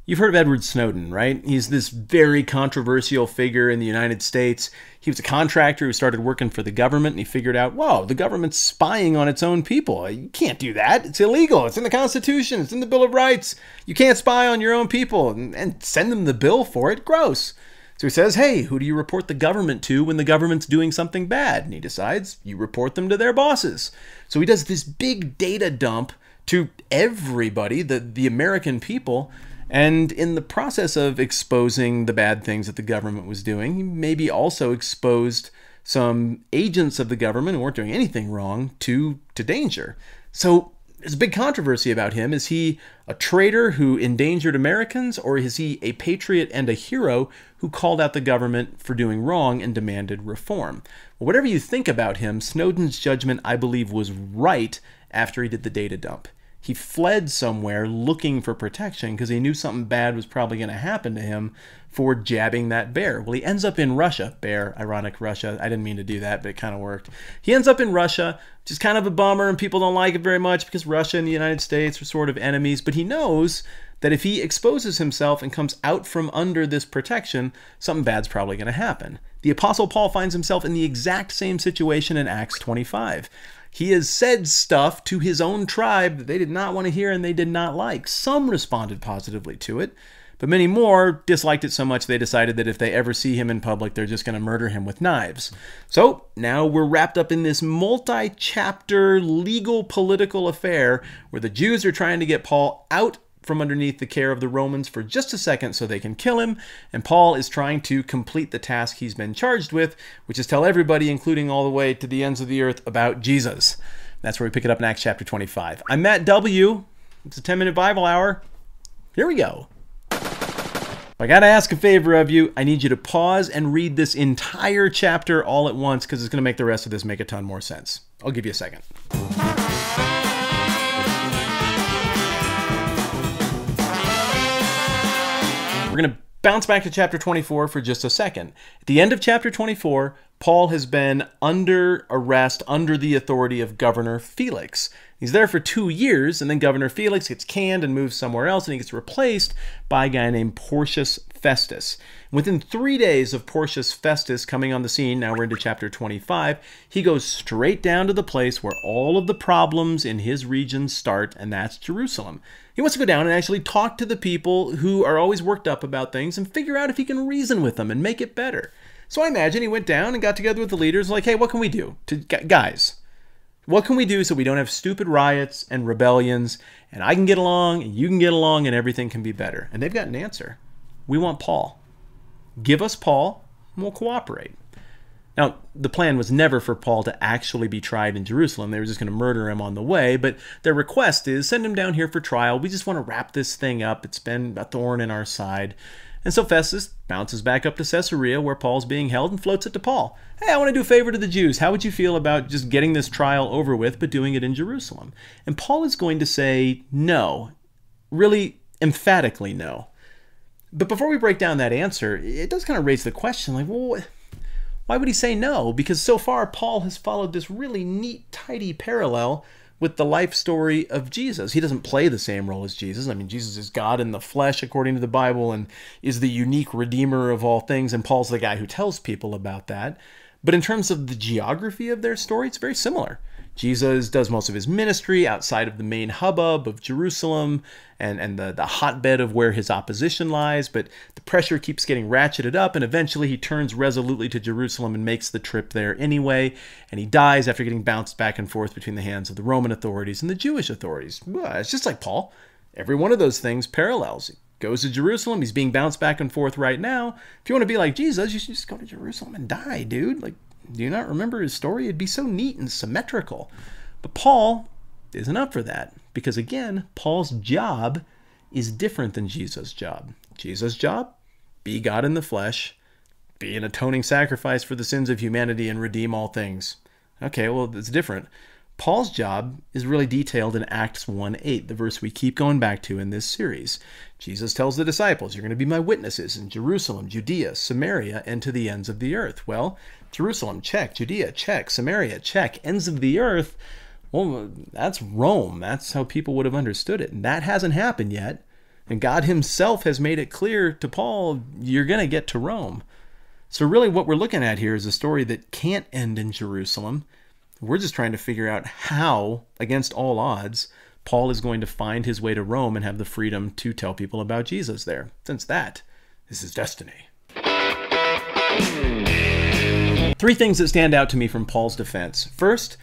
You've heard of Edward Snowden, right? He's this very controversial figure in the United States. He was a contractor who started working for the government, and he figured out, whoa, the government's spying on its own people. You can't do that. It's illegal. It's in the Constitution. It's in the Bill of Rights. You can't spy on your own people and send them the bill for it. Gross. So he says, hey, who do you report the government to when the government's doing something bad? And he decides you report them to their bosses. So he does this big data dump to everybody, the American people. And in the process of exposing the bad things that the government was doing, he maybe also exposed some agents of the government who weren't doing anything wrong to danger. So there's a big controversy about him. Is he a traitor who endangered Americans, or is he a patriot and a hero who called out the government for doing wrong and demanded reform? Well, whatever you think about him, Snowden's judgment, I believe, was right after he did the data dump. He fled somewhere looking for protection because he knew something bad was probably going to happen to him for jabbing that bear. Well, he ends up in Russia. Bear, ironic Russia. I didn't mean to do that, but it kind of worked. He ends up in Russia, which is kind of a bummer, and people don't like it very much because Russia and the United States are sort of enemies. But he knows that if he exposes himself and comes out from under this protection, something bad's probably going to happen. The Apostle Paul finds himself in the exact same situation in Acts 25. He has said stuff to his own tribe that they did not want to hear and they did not like. Some responded positively to it, but many more disliked it so much they decided that if they ever see him in public, they're just going to murder him with knives. So now we're wrapped up in this multi-chapter legal political affair where the Jews are trying to get Paul out from underneath the care of the Romans for just a second so they can kill him, and Paul is trying to complete the task he's been charged with, which is tell everybody, including all the way to the ends of the earth, about Jesus. That's where we pick it up in Acts chapter 25. I'm Matt W. It's a 10-minute Bible hour. Here we go. I gotta ask a favor of you. I need you to pause and read this entire chapter all at once because it's going to make the rest of this make a ton more sense. I'll give you a second. We're going to bounce back to chapter 24 for just a second. At the end of chapter 24, Paul has been under arrest, under the authority of Governor Felix. He's there for 2 years, and then Governor Felix gets canned and moves somewhere else, and he gets replaced by a guy named Porcius Festus. Within 3 days of Porcius Festus coming on the scene, now we're into chapter 25, he goes straight down to the place where all of the problems in his region start, and that's Jerusalem. He wants to go down and actually talk to the people who are always worked up about things and figure out if he can reason with them and make it better. So I imagine he went down and got together with the leaders like, hey, what can we do? Guys, what can we do so we don't have stupid riots and rebellions, and I can get along and you can get along and everything can be better? And they've got an answer. We want Paul. Give us Paul and we'll cooperate. Now, the plan was never for Paul to actually be tried in Jerusalem. They were just going to murder him on the way, but their request is send him down here for trial. We just want to wrap this thing up. It's been a thorn in our side. And so Festus bounces back up to Caesarea where Paul's being held and floats it to Paul. Hey, I want to do a favor to the Jews. How would you feel about just getting this trial over with, but doing it in Jerusalem? And Paul is going to say no, really emphatically no. But before we break down that answer, it does kind of raise the question, like, well, why would he say no? Because so far, Paul has followed this really neat, tidy parallel with the life story of Jesus. He doesn't play the same role as Jesus. I mean, Jesus is God in the flesh, according to the Bible, and is the unique redeemer of all things, and Paul's the guy who tells people about that. But in terms of the geography of their story, it's very similar. Jesus does most of his ministry outside of the main hubbub of Jerusalem and the hotbed of where his opposition lies, but the pressure keeps getting ratcheted up, and eventually he turns resolutely to Jerusalem and makes the trip there anyway, and he dies after getting bounced back and forth between the hands of the Roman authorities and the Jewish authorities. Well, it's just like Paul. Every one of those things parallels. He goes to Jerusalem. He's being bounced back and forth right now. If you want to be like Jesus, you should just go to Jerusalem and die, dude. Like, do you not remember his story? It'd be so neat and symmetrical. But Paul isn't up for that because, again, Paul's job is different than Jesus' job. Jesus' job? Be God in the flesh, be an atoning sacrifice for the sins of humanity and redeem all things. Okay, well, it's different. Paul's job is really detailed in Acts 1:8, the verse we keep going back to in this series. Jesus tells the disciples, you're going to be my witnesses in Jerusalem, Judea, Samaria, and to the ends of the earth. Well, Jerusalem, check. Judea, check. Samaria, check. Ends of the earth, well, that's Rome. That's how people would have understood it. And that hasn't happened yet. And God himself has made it clear to Paul, you're going to get to Rome. So really what we're looking at here is a story that can't end in Jerusalem. We're just trying to figure out how, against all odds, Paul is going to find his way to Rome and have the freedom to tell people about Jesus there, since that is his destiny. Three things that stand out to me from Paul's defense. First,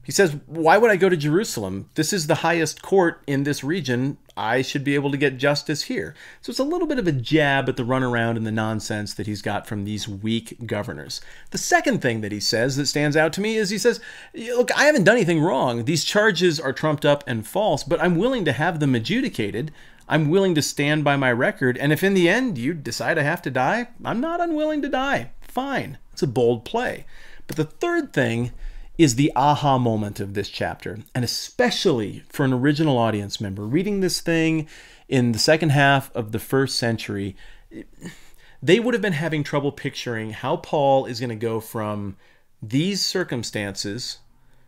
he says, why would I go to Jerusalem? This is the highest court in this region. I should be able to get justice here. So it's a little bit of a jab at the runaround and the nonsense that he's got from these weak governors. The second thing that he says that stands out to me is he says, look, I haven't done anything wrong. These charges are trumped up and false, but I'm willing to have them adjudicated. I'm willing to stand by my record. And if in the end you decide I have to die, I'm not unwilling to die. Fine. It's a bold play. But the third thing is the aha moment of this chapter, and especially for an original audience member reading this thing in the second half of the first century, they would have been having trouble picturing how Paul is going to go from these circumstances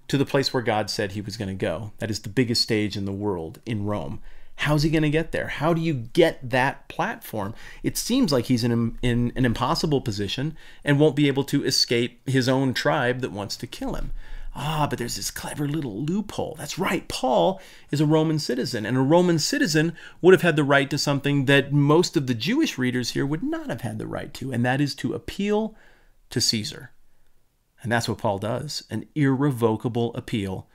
to the place where God said he was going to go. That is the biggest stage in the world, in Rome. How's he going to get there? How do you get that platform? It seems like he's in an impossible position and won't be able to escape his own tribe that wants to kill him. But there's this clever little loophole. That's right. Paul is a Roman citizen, and a Roman citizen would have had the right to something that most of the Jewish readers here would not have had the right to, and that is to appeal to Caesar. And that's what Paul does, an irrevocable appeal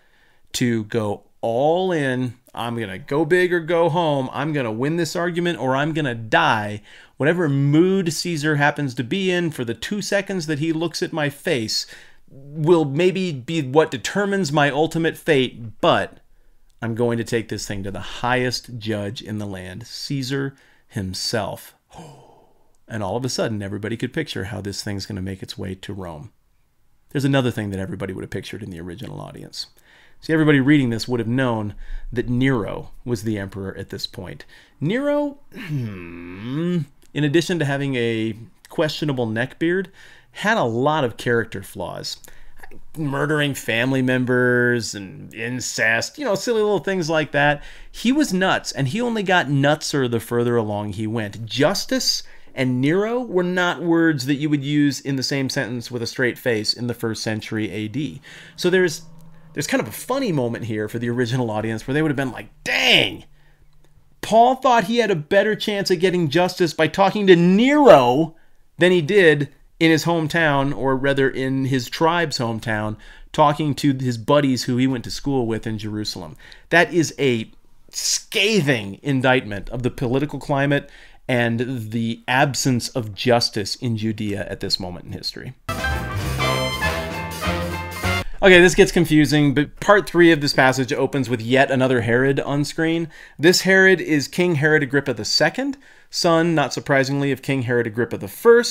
to go all in. I'm going to go big or go home. I'm going to win this argument or I'm going to die. Whatever mood Caesar happens to be in for the 2 seconds that he looks at my face will maybe be what determines my ultimate fate, but I'm going to take this thing to the highest judge in the land, Caesar himself. And all of a sudden, everybody could picture how this thing's going to make its way to Rome. There's another thing that everybody would have pictured in the original audience. See, everybody reading this would have known that Nero was the emperor at this point. Nero, in addition to having a questionable neckbeard, had a lot of character flaws. Murdering family members and incest, silly little things like that. He was nuts, and he only got nutser the further along he went. Justice and Nero were not words that you would use in the same sentence with a straight face in the 1st century AD. So there's kind of a funny moment here for the original audience where they would have been like, dang, Paul thought he had a better chance at getting justice by talking to Nero than he did in his hometown, or rather in his tribe's hometown, talking to his buddies who he went to school with in Jerusalem. That is a scathing indictment of the political climate and the absence of justice in Judea at this moment in history. Okay, this gets confusing, but part 3 of this passage opens with yet another Herod on screen. This Herod is King Herod Agrippa II, son, not surprisingly, of King Herod Agrippa I,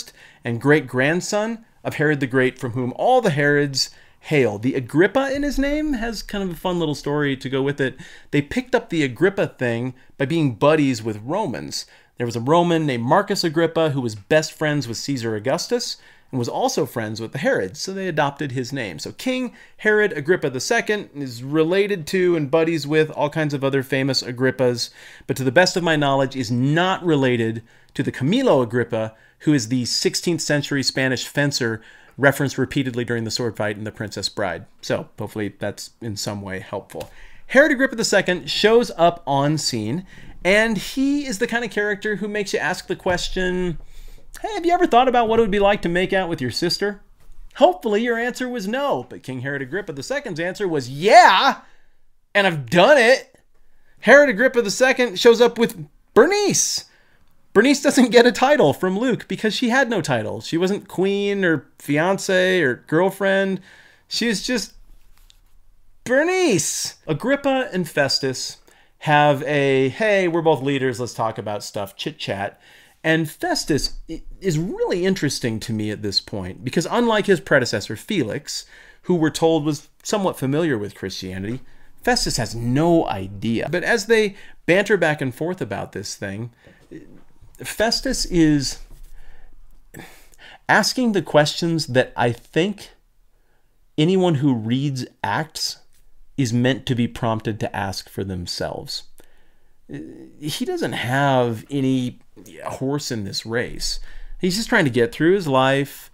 and great-grandson of Herod the Great, from whom all the Herods hail. The Agrippa in his name has kind of a fun little story to go with it. They picked up the Agrippa thing by being buddies with Romans. There was a Roman named Marcus Agrippa who was best friends with Caesar Augustus, and was also friends with the Herods, so they adopted his name. So King Herod Agrippa II is related to and buddies with all kinds of other famous Agrippas, but to the best of my knowledge is not related to the Camilo Agrippa, who is the 16th century Spanish fencer referenced repeatedly during the sword fight in The Princess Bride. So hopefully that's in some way helpful. Herod Agrippa II shows up on scene, and he is the kind of character who makes you ask the question, hey, have you ever thought about what it would be like to make out with your sister? Hopefully your answer was no, but King Herod Agrippa II's answer was yeah, and I've done it. Herod Agrippa II shows up with Bernice. Bernice doesn't get a title from Luke because she had no title. She wasn't queen or fiance or girlfriend. She was just Bernice. Agrippa and Festus have a, hey, we're both leaders, let's talk about stuff, chit-chat. And Festus is really interesting to me at this point because unlike his predecessor Felix, who we're told was somewhat familiar with Christianity, Festus has no idea. But as they banter back and forth about this thing, Festus is asking the questions that I think anyone who reads Acts is meant to be prompted to ask for themselves. he doesn't have any horse in this race. He's just trying to get through his life,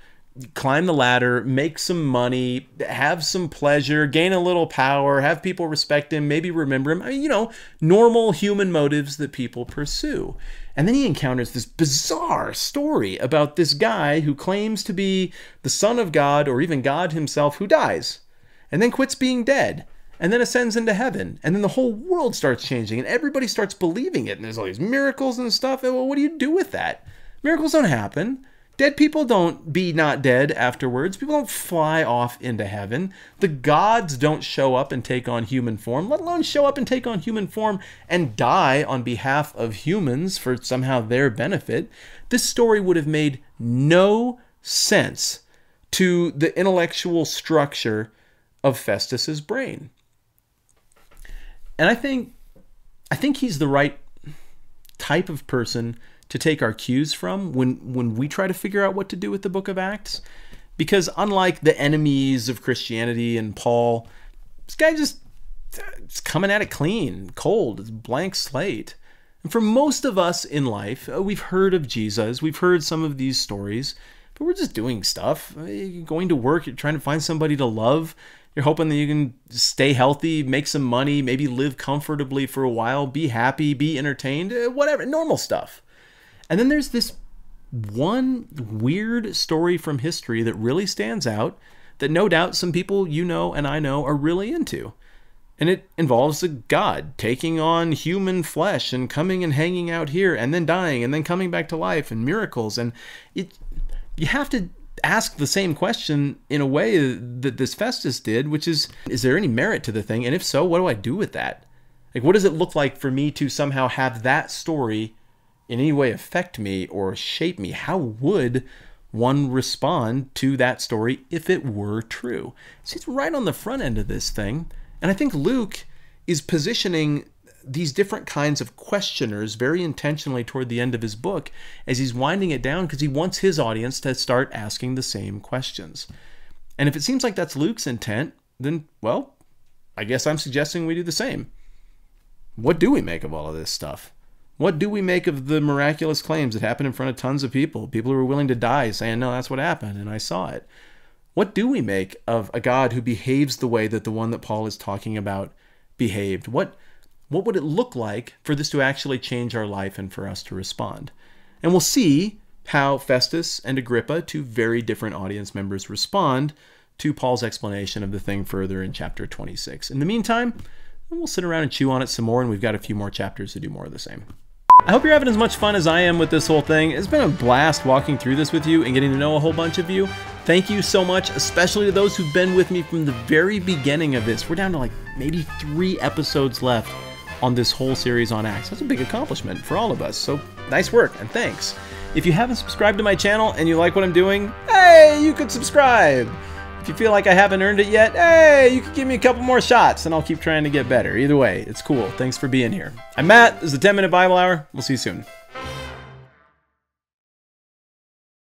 climb the ladder, make some money, have some pleasure, gain a little power, have people respect him, maybe remember him. I mean, normal human motives that people pursue. And then he encounters this bizarre story about this guy who claims to be the Son of God, or even God himself, who dies and then quits being dead and then ascends into heaven. And then the whole world starts changing and everybody starts believing it. And there's all these miracles and stuff. And well, what do you do with that? Miracles don't happen. Dead people don't be not dead afterwards. People don't fly off into heaven. The gods don't show up and take on human form, let alone show up and take on human form and die on behalf of humans for somehow their benefit. This story would have made no sense to the intellectual structure of Festus's brain. And I think he's the right type of person to take our cues from when we try to figure out what to do with the book of Acts. Because unlike the enemies of Christianity and Paul, this guy just is coming at it clean, cold, it's a blank slate. And for most of us in life, we've heard of Jesus, we've heard some of these stories, but we're just doing stuff. You're going to work, you're trying to find somebody to love, you're hoping that you can stay healthy, make some money, maybe live comfortably for a while, be happy, be entertained, whatever, normal stuff. And then there's this one weird story from history that really stands out that no doubt some people you know and I know are really into. And it involves a god taking on human flesh and coming and hanging out here and then dying and then coming back to life and miracles. And you have to ask the same question in a way that this Festus did, which is there any merit to the thing? And if so, what do I do with that? Like, what does it look like for me to somehow have that story in any way affect me or shape me? How would one respond to that story if it were true? See, it's right on the front end of this thing. And I think Luke is positioning these different kinds of questioners very intentionally toward the end of his book as he's winding it down, because he wants his audience to start asking the same questions. And if it seems like that's Luke's intent, then, well, I guess I'm suggesting we do the same. What do we make of all of this stuff? What do we make of the miraculous claims that happen in front of tons of people? People who were willing to die saying, no, that's what happened, and I saw it. What do we make of a God who behaves the way that the one that Paul is talking about behaved? What would it look like for this to actually change our life and for us to respond? And we'll see how Festus and Agrippa, two very different audience members, respond to Paul's explanation of the thing further in chapter 26. In the meantime, we'll sit around and chew on it some more, and we've got a few more chapters to do more of the same. I hope you're having as much fun as I am with this whole thing. It's been a blast walking through this with you and getting to know a whole bunch of you. Thank you so much, especially to those who've been with me from the very beginning of this. We're down to like maybe 3 episodes left on this whole series on Acts. That's a big accomplishment for all of us, so nice work and thanks. If you haven't subscribed to my channel and you like what I'm doing, hey, you could subscribe. If you feel like I haven't earned it yet, hey, you could give me a couple more shots and I'll keep trying to get better. Either way, it's cool. Thanks for being here. I'm Matt. This is the 10-Minute Bible Hour. We'll see you soon.